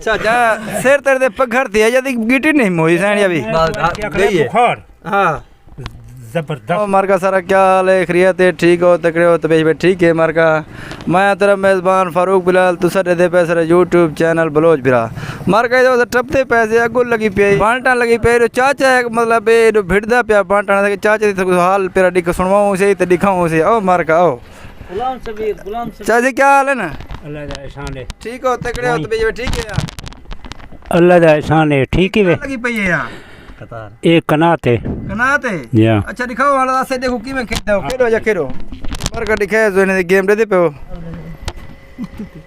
चाचा सिर तेरे दे पघर थी जदी गिटी नहीं मोई सैन अभी गई है बुखार हां जबरदस्त। मार्का सारा क्या हाल है खैरियत है ठीक हो तकड़े हो तबेश पे ठीक है मार्का मैं तेरा मेज़बान फारूक बिलाल तुसा दे पे सर यूट्यूब चैनल बलोच बिरा मार्का जो टपते पैसे अगो लगी पे बांटा लगी पे चाचा है मतलब ए भिड़दा पे बांटा चाचा दी हाल पेरा दिख सुनवाऊं से ते दिखाऊं से ओ मार्का आओ गुलाम सबीर चाचा क्या हाल है ना अल्लाह दा एहसान है ठीक हो तकड़े हो तबेश पे ठीक है यार अल्लाह दा एहसान है ठीक ही वे लगी पई है यार एक कनात है कनात है या अच्छा दिखाओ वाला से देखो की में खेलते हो खेलो या खेलो मार्का दिखाए जो ने गेम दे पे हो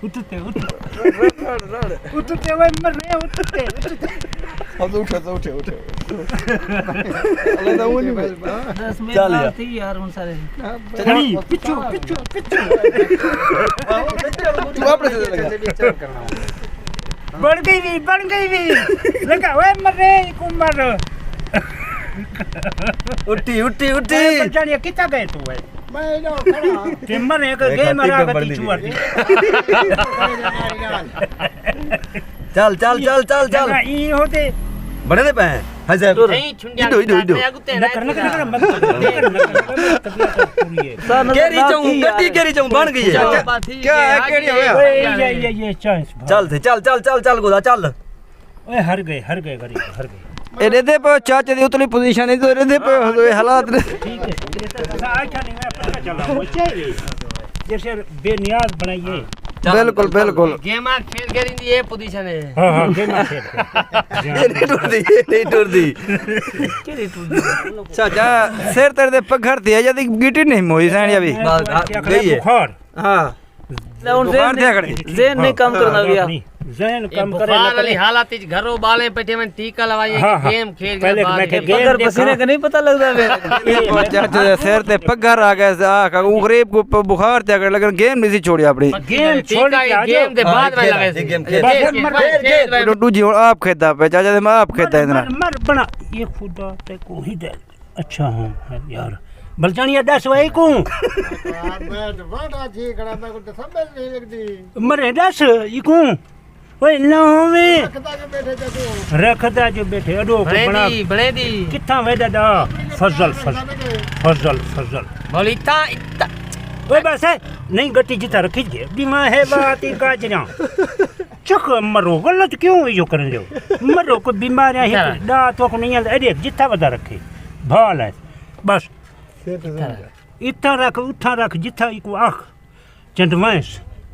उठते वे मर रहे उठते अब उठे अल्लाह दा वो नहीं चल यार थी यार उन सारे पिच्चू तू अपने से लगा बन गई भी लगा वे मर रहे कुमार उठी बचाड़िया कितना गए तू भाई मैं लो खड़ा ते मरे के गे मरा गती छुआ चल ई होते बड़े दे पे हजार नहीं छुंडिया मैं गुते ना केरी चाऊं गड्डी केरी चाऊं बन गई है क्या है केड़ी होया ये चांस चल गोदा चल ओए हर गए गरीब ए दे पे चाचे दी उतली पोजीशन है तो दे पे हो हालात ने ठीक है अच्छा नहीं मैं पता चला वो चाहिए जैसे बेनियाज बनाइए बिल्कुल गेमा खेल करी ये पोजीशन है हां गेम खेल ये नहीं टूरदी चाचा सिर तेरे दे पघर थी जदी गिटी नहीं मोई सैन अभी गई है बुखार हां बुखार थे खड़े ज़हन नहीं काम करना गया ज़हन काम करे बुखार वाली हालत इच घरों बाले पेटे में टीका लगाइए गेम खेल पहले मैं गेम अगर पसीने का नहीं पता लगता है चाचा सिर ते पघर आ गए आ गरीब को बुखार थे लेकिन गेम नहीं सी छोड़ी अपनी गेम छोड़ के गेम दे बाद में लगे गेम खेल दूजी आप खेदा पे चाचा दे मैं आप खेदा इतना मर बना ये खुदा ते को ही दे अच्छा हां यार बलचानिया 10 वही को मैं वाड़ा जी खड़ा मैं को समझ नहीं लगती मरे 10 ई को ओए नो में रखदा जो बैठे अडो को बने दी किथा वेदा दा फजल बोली इतना ओए बस है नहीं गट्टी जिता रखी जे बीमा है बात ही गाजरा चक मरो गलत क्यों यो करन दो मरो को बीमारियां है दा तो को नहीं अरे जिता वदा रखे भाल है बस इतना रख जिथा इको आख चंदवांस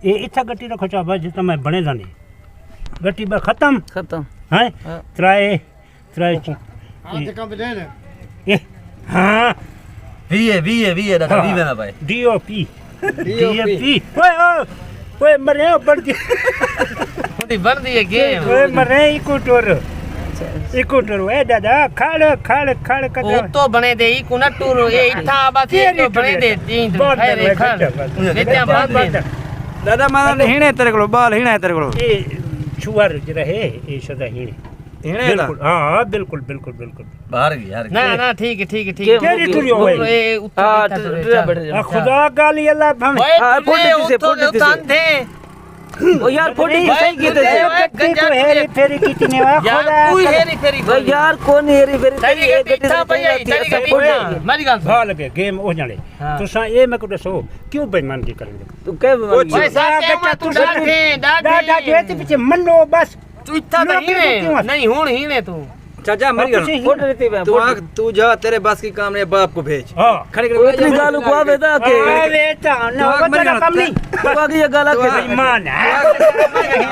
ये इथा गट्टी रखो चा बस जिता मैं बने जाने गट्टी बा खत्म है त्राए आज कब देने ए हां वी रखा वी में ना भाई डीओपी ओए मरे बढ़ के बढ़ दी है गेम ओए मरे इकोटर ए दादा खाड़ कर वो तो बने दे ई कुना टूर ये इथा बात तो बने दे तीन खैर खड़ लेते बात दे दादा माना हिणे तेरे को बाल हिणे तेरे को ए छुआर रहे ए सदा हिणे बिल्कुल हां बिल्कुल बाहर गई यार ना ठीक है केरी टूरियो भाई हां खुदा गाली अल्लाह हम फोटो थे ओ यार फोटो सही की थे को हेरी फेरी कितने वा खुदा कोई हेरी फेरी यार कौन हेरी फेरी तेरी गट्टी पई आई तेरी गट्टी मारी गाल भाल के गेम हो जाने तो सा ए मैं को दसो क्यों बेईमान की करेंगे तू के पैसा के तू डाढ़े जेते पीछे मनो बस तू इतना नहीं हुन हीने तू चाचा मरी गया फोटो लेते हैं तू जा तेरे बस की काम नहीं बाप को भेज हां खड़े कर इतनी गालू को आवेदा के आवेदा ना बता कम नहीं बाकी ये गाला के बेईमान है